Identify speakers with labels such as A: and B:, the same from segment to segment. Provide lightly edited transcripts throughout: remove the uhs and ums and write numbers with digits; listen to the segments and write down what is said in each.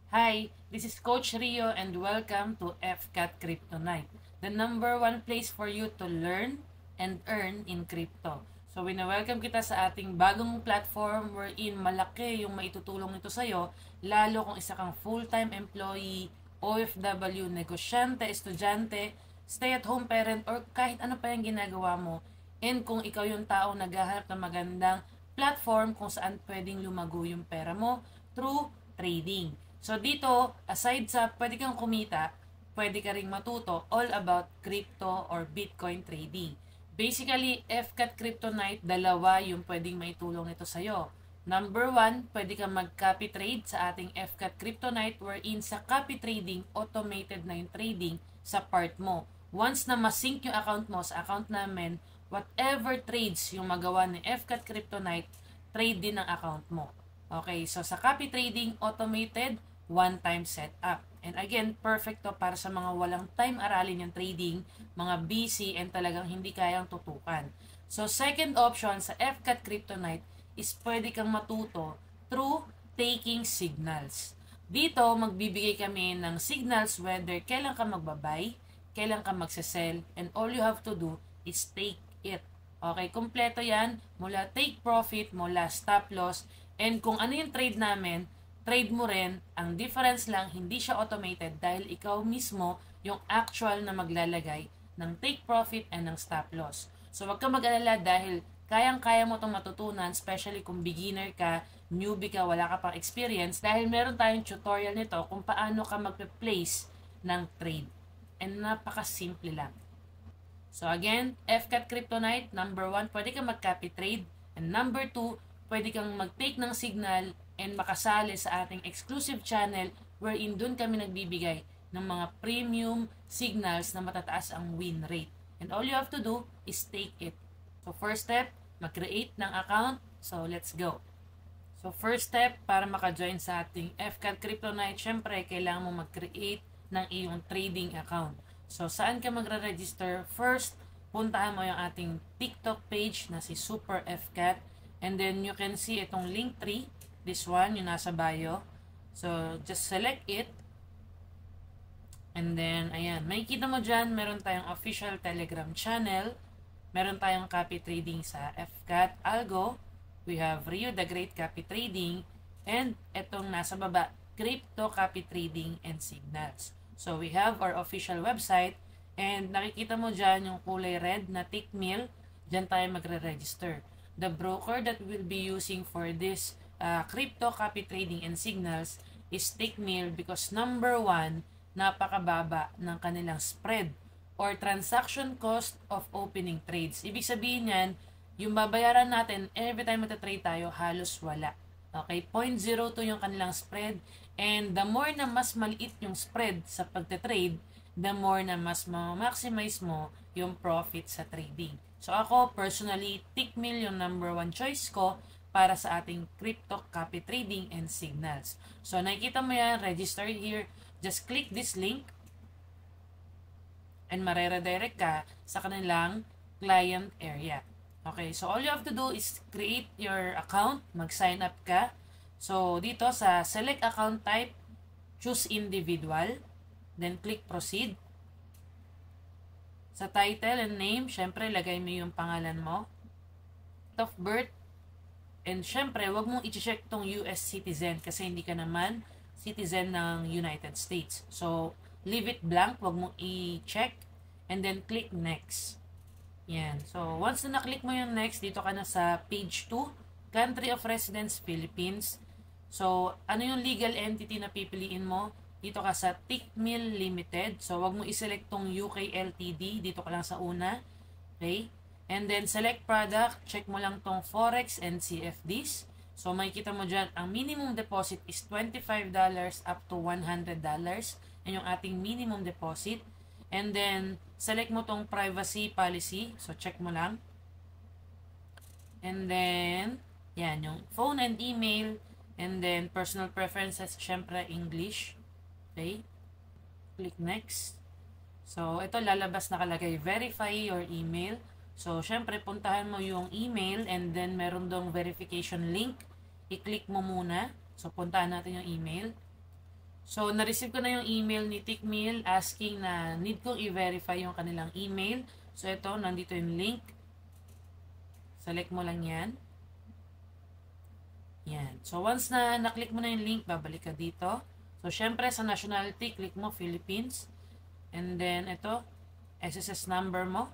A: Hi, this is Coach Rio and welcome to FCAT Crypto Night, the number one place for you to learn and earn in crypto. So, wina-welcome kita sa ating bagong platform wherein malaki yung maitutulong nito sa'yo, lalo kung isa kang full-time employee, OFW, negosyante, estudyante, stay-at-home parent, or kahit ano pa yung ginagawa mo. And kung ikaw yung tao naghahanap ng magandang platform kung saan pwedeng lumago yung pera mo through trading. So dito, aside sa pwede kang kumita, pwede ka ring matuto all about crypto or Bitcoin trading. Basically, FCAT Crypto Night, dalawa yung pwedeng maitulong nito sa'yo. Number one, pwede kang mag-copy trade sa ating FCAT Crypto Night wherein sa copy trading, automated na yung trading sa part mo. Once na masync yung account mo sa account namin, whatever trades yung magawa ni FCAT Crypto Night, trade din ang account mo. Okay, so sa copy trading, automated, one-time setup. And again, perfect to para sa mga walang time aralin yung trading, mga busy and talagang hindi kayang tutukan. So second option sa FCAT Crypto Night is pwede kang matuto through taking signals. Dito, magbibigay kami ng signals whether kailan ka magbabay, kailan ka magsasell, and all you have to do is take it. Okay, kumpleto yan mula take profit, mula stop loss, and kung ano yung trade namin, trade mo rin, ang difference lang, hindi siya automated dahil ikaw mismo yung actual na maglalagay ng take profit and ng stop loss. So, wag ka mag-alala dahil kayang-kaya mo itong matutunan, especially kung beginner ka, newbie ka, wala ka pang experience, dahil meron tayong tutorial nito kung paano ka mag-place ng trade. And napaka-simple lang. So again, FCAT Crypto Night, number 1, pwede kang mag-copy trade. And number 2, pwede kang mag-take ng signal and makasali sa ating exclusive channel wherein dun kami nagbibigay ng mga premium signals na matataas ang win rate. And all you have to do is take it. So first step, mag-create ng account. So let's go. So first step, para maka-join sa ating FCAT Crypto Night, syempre kailangan mo mag-create ng iyong trading account. So saan ka magre-register? First, puntahan mo yung ating TikTok page na si Super FCAT. And then you can see itong Linktree. This one, yung nasa bio. So, just select it. And then, ayan. Makikita mo dyan, meron tayong official Telegram channel. Meron tayong copy trading sa FCAT Algo. We have Rio the Great Copy Trading. And itong nasa baba, Crypto Copy Trading and Signals. So, we have our official website. And nakikita mo dyan yung kulay red na tick mill. Dyan tayo magre-register. The broker that we'll be using for this crypto copy trading and signals is Tickmill because number 1, napakababa ng kanilang spread or transaction cost of opening trades. Ibig sabihin yan, yung babayaran natin every time matatrade tayo, halos wala. Okay, 0.02 yung kanilang spread and the more na mas maliit yung spread sa pagtatrade, the more na mas ma-maximize mo yung profit sa trading. So ako, personally, Tickmill yung number 1 choice ko para sa ating crypto copy trading and signals. So nakikita mo yan, register here. Just click this link and mareredirect ka sa kanilang client area. Okay, so all you have to do is create your account, mag-sign up ka. So dito sa select account type, choose individual, then click proceed. Sa title and name, syempre lagay mo yung pangalan mo. Date of birth, and syempre, wag mong i-check tong US citizen kasi hindi ka naman citizen ng United States. So, leave it blank, wag mong i-check, and then click next. Yan. So, once na na-click mo yung next, dito ka na sa page 2, Country of Residence, Philippines. So, ano yung legal entity na pipiliin mo? Dito ka sa Tickmill Limited. So, wag mong i-select tong UK Ltd. Dito ka lang sa una. Okay? And then, select product. Check mo lang tong Forex and CFDs. So, makikita mo dyan, ang minimum deposit is $25 up to $100. Yan yung ating minimum deposit. And then, select mo tong privacy policy. So, check mo lang. And then, yan, yung phone and email. And then, personal preferences, syempre, English. Okay? Click next. So, ito lalabas nakalagay, verify your email. So, syempre, puntahan mo yung email and then meron dong verification link. I-click mo muna. So, puntahan natin yung email. So, na-receive ko na yung email ni Tickmill asking na need kong i-verify yung kanilang email. So, ito, nandito yung link. Select mo lang yan. Yan. So, once na naklik mo na yung link, babalik ka dito. So, syempre, sa nationality, click mo Philippines. And then, ito, SSS number mo.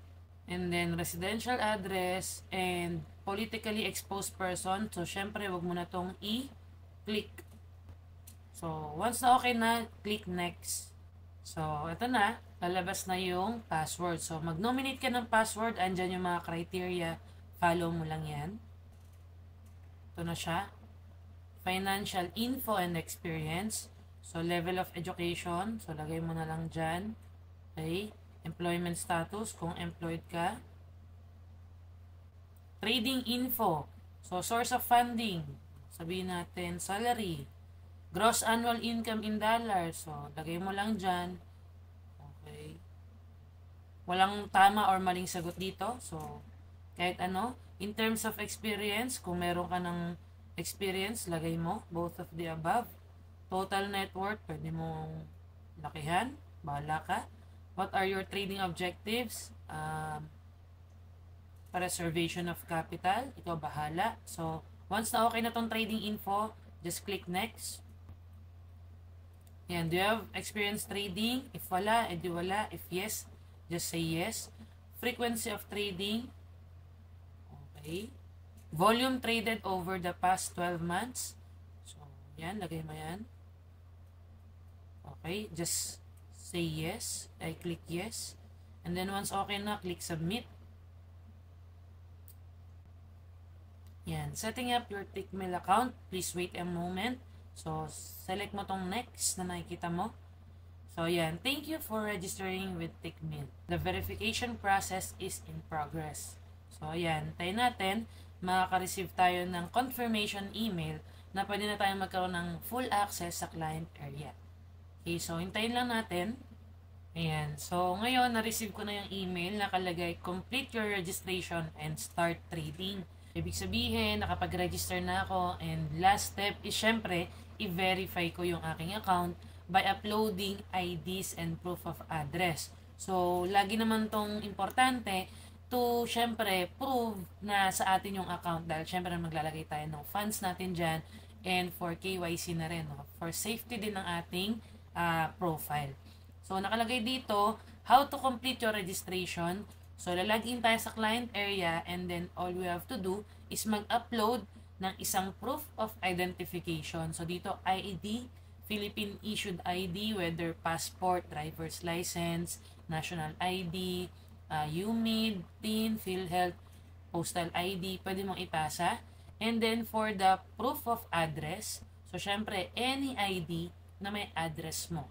A: And then, residential address and politically exposed person. So, syempre, wag mo na tong i-click. So, once na okay na, click next. So, ito na. Lalabas na yung password. So, mag-nominate ka ng password. Andyan yung mga criteria. Follow mo lang yan. Ito na siya. Financial info and experience. So, level of education. So, lagay mo na lang dyan. Okay. Employment status, kung employed ka. Trading info. So, source of funding. Sabihin natin, salary. Gross annual income in dollars. So, lagay mo lang dyan. Okay. Walang tama or maling sagot dito. So, kahit ano. In terms of experience, kung meron ka ng experience, lagay mo. Both of the above. Total net worth, pwede mong lakihan. Bahala ka. What are your trading objectives? Preservation of capital. Ikaw bahala. So, once na okay na tong trading info, just click next. Yan, do you have experience trading? If wala, edi wala. If yes, just say yes. Frequency of trading. Okay. Volume traded over the past 12 months. So, yan, lagay mo yan. Okay, just say yes. I click yes. And then once okay na, click submit. Yan, setting up your Tickmill account. Please wait a moment. So, select mo tong next na nakikita mo. So, yan. Thank you for registering with Tickmill. The verification process is in progress. So, yan. Tayo natin, makaka-receive tayo ng confirmation email na pwede na tayo magkaroon ng full access sa client area. Okay, so, hintayin lang natin. Ayan. So, ngayon, na-receive ko na yung email na nakalagay, complete your registration and start trading. Ibig sabihin, nakapag-register na ako and last step is syempre, i-verify ko yung aking account by uploading IDs and proof of address. So, lagi naman tong importante to syempre prove na sa atin yung account dahil syempre maglalagay tayo ng funds natin dyan and for KYC na rin, no? For safety din ng ating profile. So, nakalagay dito, how to complete your registration. So, lalagin tayo sa client area and then all we have to do is mag-upload ng isang proof of identification. So, dito, ID, Philippine issued ID, whether passport, driver's license, national ID, UMID, TIN, PhilHealth, postal ID, pwede mong ipasa. And then, for the proof of address, so, syempre, any ID na may address mo.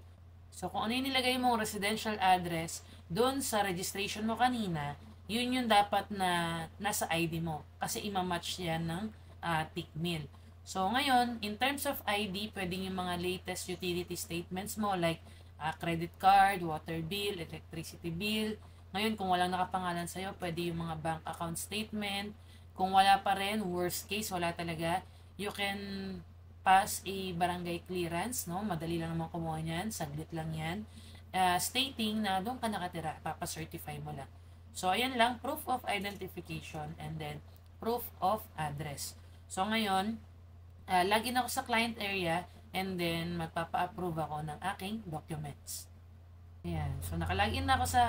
A: So, kung ano yung nilagay mong residential address doon sa registration mo kanina, yun yung dapat na nasa ID mo. Kasi ima-match yan ng Tickmill. So, ngayon, in terms of ID, pwedeng yung mga latest utility statements mo like credit card, water bill, electricity bill. Ngayon, kung walang nakapangalan sa'yo, pwede yung mga bank account statement. Kung wala pa rin, worst case, wala talaga, you can pass a barangay clearance, no? Madali lang naman kumuha niyan, saglit lang yan. Stating na doon ka nakatira, papacertify mo lang. So, ayan lang, proof of identification and then proof of address. So, ngayon, login ako sa client area and then magpapa-approve ako ng aking documents. Ayan. So, nakalagin na ako sa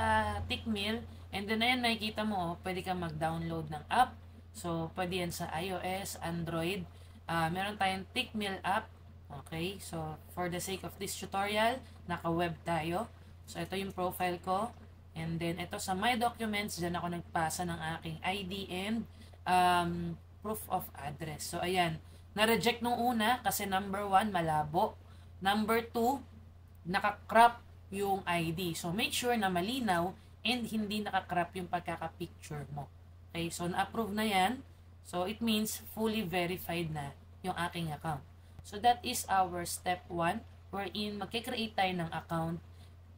A: Tickmill and then ayan, nakikita mo, pwede ka mag-download ng app. So, pwede yan sa iOS, Android. Meron tayong Tickmill app. Okay, so for the sake of this tutorial, naka-web tayo. So ito yung profile ko. And then ito sa My Documents, dyan ako nagpasa ng aking ID and proof of address. So ayan, na-reject nung una kasi number 1, malabo. Number 2, naka-crop yung ID. So make sure na malinaw and hindi naka-crop yung pagkaka-picture mo. Okay, so na-approve na yan. So, it means fully verified na yung aking account. So, that is our step 1 wherein magkikreate tayo ng account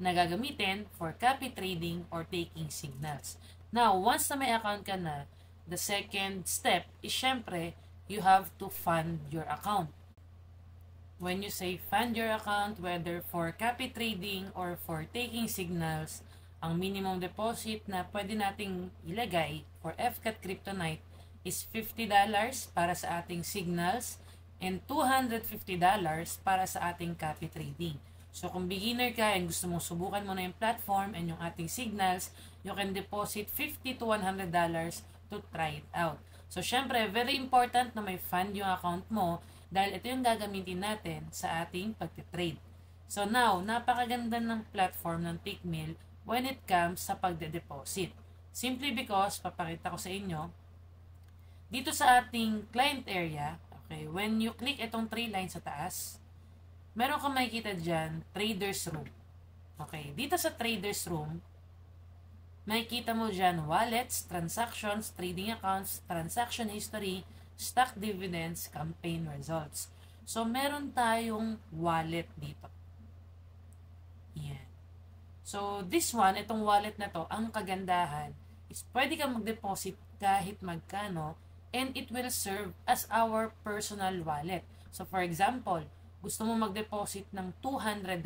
A: na gagamitin for copy trading or taking signals. Now, once na may account ka na, the second step is syempre, you have to fund your account. when you say fund your account, whether for copy trading or for taking signals, ang minimum deposit na pwede nating ilagay for FCAT Kryptonite is $50 para sa ating signals and $250 para sa ating copy trading. So kung beginner ka and gusto mong subukan mo na yung platform and yung ating signals, you can deposit $50 to $100 to try it out. So syempre, very important na may fund yung account mo dahil ito yung gagamitin natin sa ating pagtitrade. So now, napakaganda ng platform ng Tickmill when it comes sa pagde-deposit. Simply because, papakita ko sa inyo, dito sa ating client area, okay, when you click itong 3 lines sa taas, meron kang makikita dyan, Traders Room. Okay, dito sa Traders Room, makikita mo dyan wallets, transactions, trading accounts, transaction history, stock dividends, campaign results. So, meron tayong wallet dito. Yan. So, this one, itong wallet na to, ang kagandahan is pwede kang mag-deposit kahit magkano and it will serve as our personal wallet. So, for example, gusto mo mag-deposit ng $200.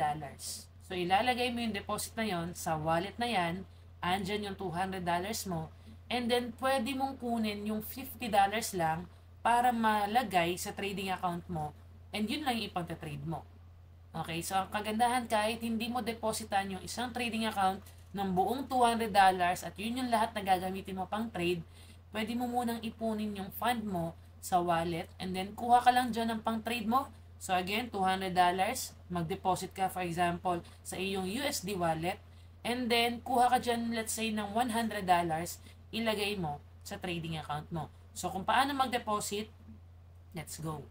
A: So, ilalagay mo yung deposit na yon sa wallet na yan, andyan yung $200 mo, and then pwede mong kunin yung $50 lang para malagay sa trading account mo and yun lang yung ipagta-trade mo. Okay, so ang kagandahan kahit hindi mo depositan yung isang trading account ng buong $200 at yun yung lahat na gagamitin mo pang trade, pwede mo munang ipunin yung fund mo sa wallet and then kuha ka lang dyan ng pang trade mo. So again, $200, mag-deposit ka for example sa iyong USD wallet and then kuha ka dyan let's say ng $100, ilagay mo sa trading account mo. So, kung paano mag-deposit, let's go.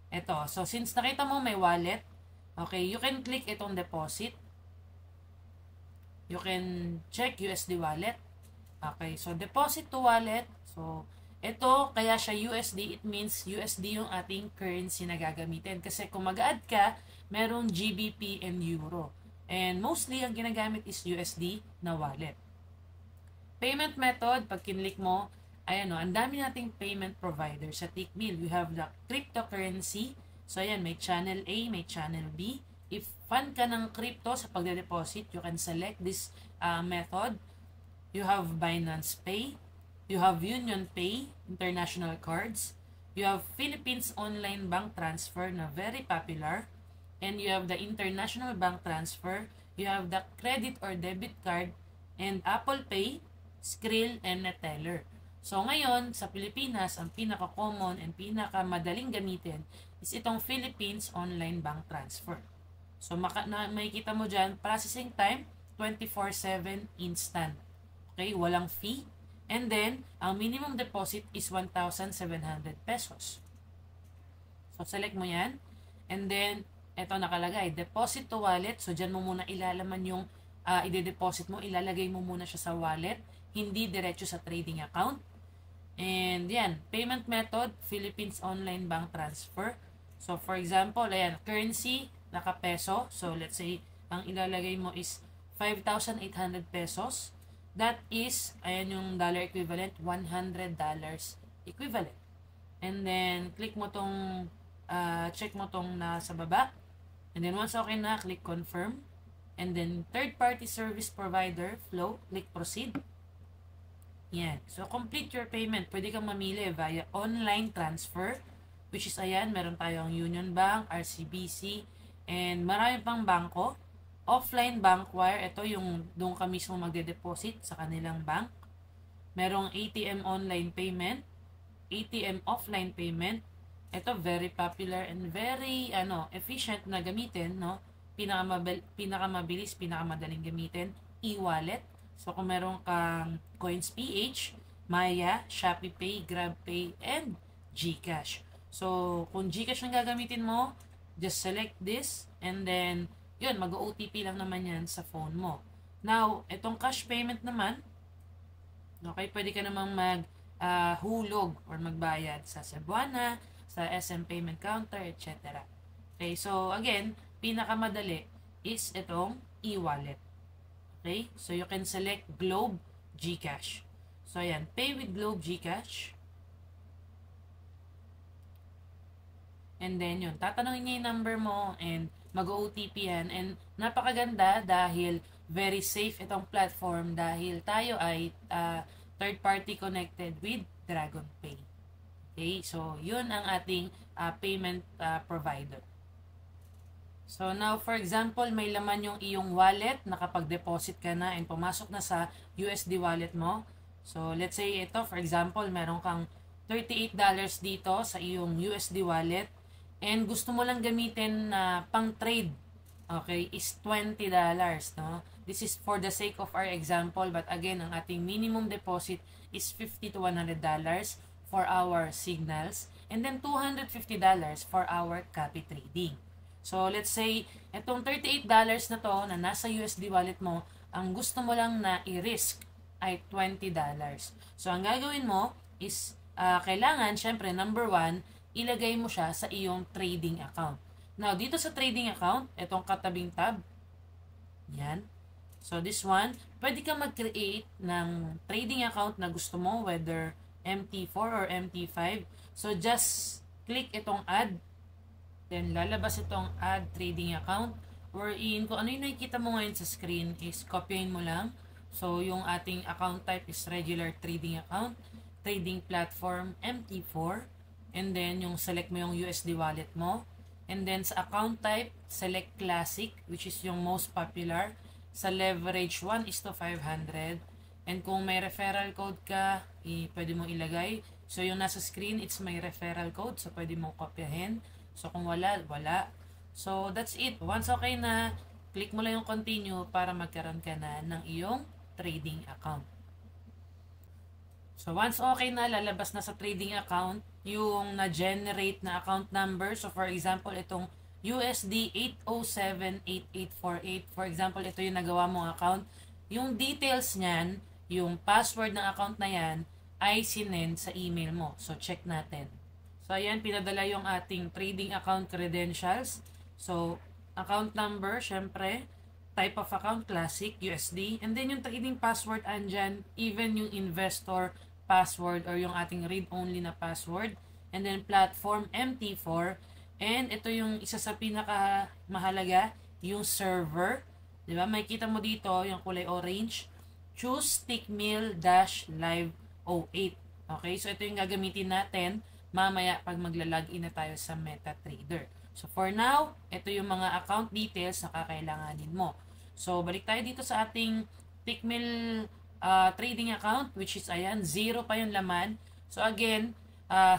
A: Ito, so since nakita mo may wallet, okay, you can click itong deposit. You can check USD wallet. Okay, so deposit to wallet. So, ito, kaya siya USD, it means USD yung ating currency na gagamitin. Kasi kung mag-add ka, merong GBP and Euro. And mostly, ang ginagamit is USD na wallet. Payment method, pag kinlik mo, ayan o, ang dami nating payment provider sa Tickmill. We have the cryptocurrency. So, ayan, may channel A, may channel B. If fund ka ng crypto sa pagde-deposit, you can select this method. You have Binance Pay. You have Union Pay, international cards. You have Philippines Online Bank Transfer na very popular. And you have the International Bank Transfer. You have the credit or debit card. And Apple Pay, Skrill, and Neteller. So, ngayon, sa Pilipinas, ang pinaka-common and pinaka-madaling gamitin is itong Philippines Online Bank Transfer. So, makikita mo dyan, processing time, 24/7 instant. Okay, walang fee. And then, ang minimum deposit is 1,700 pesos. So, select mo yan. And then, eto nakalagay, deposit to wallet. So, dyan mo muna ilalaman yung ide-deposit mo. Ilalagay mo muna siya sa wallet. Hindi diretso sa trading account. And yan, payment method, Philippines Online Bank Transfer. So, for example, ayan, currency, naka-peso. So, let's say, ang ilalagay mo is 5,800 pesos. That is, ayan yung dollar equivalent, $100 equivalent. And then, click mo tong, check mo tong nasa baba. And then, once okay na, click confirm. And then, third-party service provider, flow, click proceed. Yan. So, complete your payment. Pwede kang mamili via online transfer, which is, ayan, meron tayong Union Bank, RCBC, and marami pang bangko. Offline bank wire, ito yung doon ka mismo magde-deposit sa kanilang bank. Merong ATM online payment, ATM offline payment. Ito, very popular and very efficient na gamitin, no? Pinakamabilis, pinakamadaling gamitin, e-wallet. So, kung meron kang CoinsPH, Maya, ShopeePay, GrabPay, and GCash. So, kung GCash ang gagamitin mo, just select this, and then, yun, mag-OTP lang naman yan sa phone mo. Now, itong cash payment naman, okay, pwede ka namang hulog or magbayad sa Cebuana, sa SM Payment Counter, etc. Okay, so, again, pinakamadali is itong e-wallet. Okay? So, you can select Globe GCash. So, ayan. Pay with Globe GCash. And then yun, tatanungin niya yung number mo and mag-OTP yan. And napakaganda dahil very safe itong platform dahil tayo ay third party connected with DragonPay. Okay, so yun ang ating payment provider. So now for example, may laman yung iyong wallet, nakapag-deposit ka na and pumasok na sa USD wallet mo. So let's say ito for example, meron kang $38 dito sa iyong USD wallet and gusto mo lang gamitin na pang trade, okay, is $20, no? This is for the sake of our example, but again, ang ating minimum deposit is $50 to $100 for our signals and then $250 for our copy trading. So let's say itong $38 na to na nasa USD wallet mo, ang gusto mo lang na i-risk ay $20. So ang gagawin mo is kailangan, syempre, number 1, ilagay mo siya sa iyong trading account. Now, dito sa trading account, itong katabing tab, yan. So, this one, pwede ka mag-create ng trading account na gusto mo, whether MT4 or MT5. So, just click itong add, then lalabas itong add trading account, wherein kung ano yung nakikita mo ngayon sa screen is copyahin mo lang. So, yung ating account type is regular trading account, trading platform MT4, and then yung select mo yung USD wallet mo, and then sa account type select classic, which is yung most popular. Sa leverage 1:500, and kung may referral code ka, pwede mong ilagay. So yung nasa screen, it's my referral code, so pwede mong kopyahin. So kung wala, wala. So that's it. Once okay na, click mo lang yung continue para magkaroon ka na ng iyong trading account. So, once okay na, lalabas na sa trading account yung na-generate na account number. So, for example, itong USD 8078848. For example, ito yung nagawa mong account. Yung details niyan, yung password ng account na yan, ay sinend sa email mo. So, check natin. So, ayan, pinadala yung ating trading account credentials. So, account number, syempre, type of account, classic, USD. And then yung trading password andyan, even yung investor password or yung ating read-only na password. And then platform MT4. And ito yung isa sa pinaka mahalaga, yung server. Diba? Makikita mo dito yung kulay orange. Choose Tickmill-Live08. Okay? So ito yung gagamitin natin mamaya pag magla-login na tayo sa MetaTrader. So for now, ito yung mga account details na kakailanganin mo. So balik tayo dito sa ating Tickmill trading account, which is ayan, 0 pa yung laman. So again,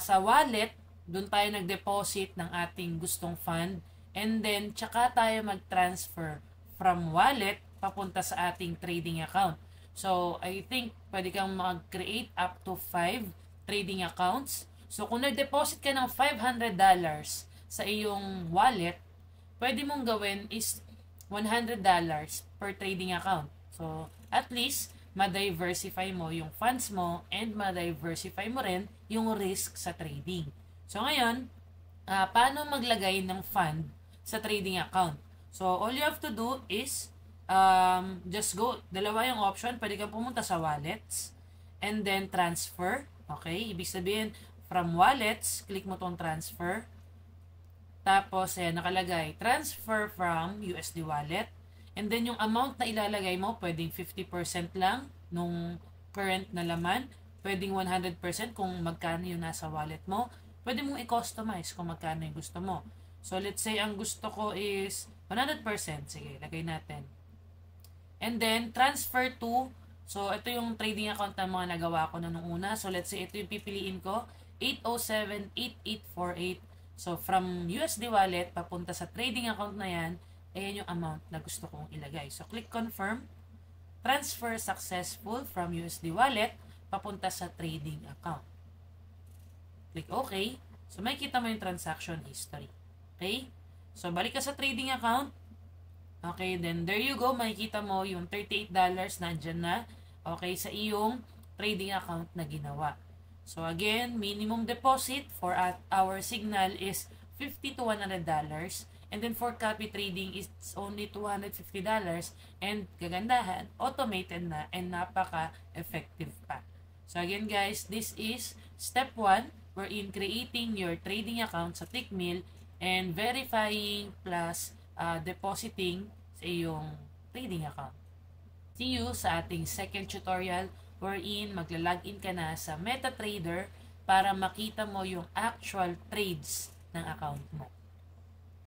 A: sa wallet, doon tayo nag-deposit ng ating gustong fund. And then, tsaka tayo mag-transfer from wallet papunta sa ating trading account. So, I think pwede kang mag-create up to 5 trading accounts. So, kung nag-deposit ka ng $500 sa iyong wallet, pwede mong gawin is $100 per trading account. So, at least, ma-diversify mo yung funds mo and ma-diversify mo rin yung risk sa trading. So, ngayon, paano maglagay ng fund sa trading account? So, all you have to do is just go, dalawa yung option. Pwede kang pumunta sa wallets and then transfer. Okay? Ibig sabihin, from wallets, click mo tong transfer. Tapos, nakalagay, transfer from USD wallet. And then, yung amount na ilalagay mo, pwedeng 50% lang nung current na laman. Pwedeng 100% kung magkano yung nasa wallet mo. Pwede mong i-customize kung magkano yung gusto mo. So, let's say, ang gusto ko is 100%. Sige, lagay natin. And then, transfer to, so, ito yung trading account na mga nagawa ko na nung una. So, let's say, ito yung pipiliin ko, 8078848. So, from USD wallet, papunta sa trading account na yan, ayan yung amount na gusto kong ilagay. So, click confirm. Transfer successful from USD wallet papunta sa trading account. Click OK. So, makikita mo yung transaction history. Okay? So, balik ka sa trading account. Okay, then there you go. Makikita mo yung $38 na dyan na. Okay, sa iyong trading account na ginawa. So, again, minimum deposit for our signal is $50 to $100. And then for copy trading, it's only $250. And kagandahan, automated na and napaka-effective pa. So again guys, this is step 1 wherein creating your trading account sa Tickmill and verifying plus depositing sa iyong trading account. See you sa ating second tutorial wherein magla-login ka na sa MetaTrader para makita mo yung actual trades ng account mo.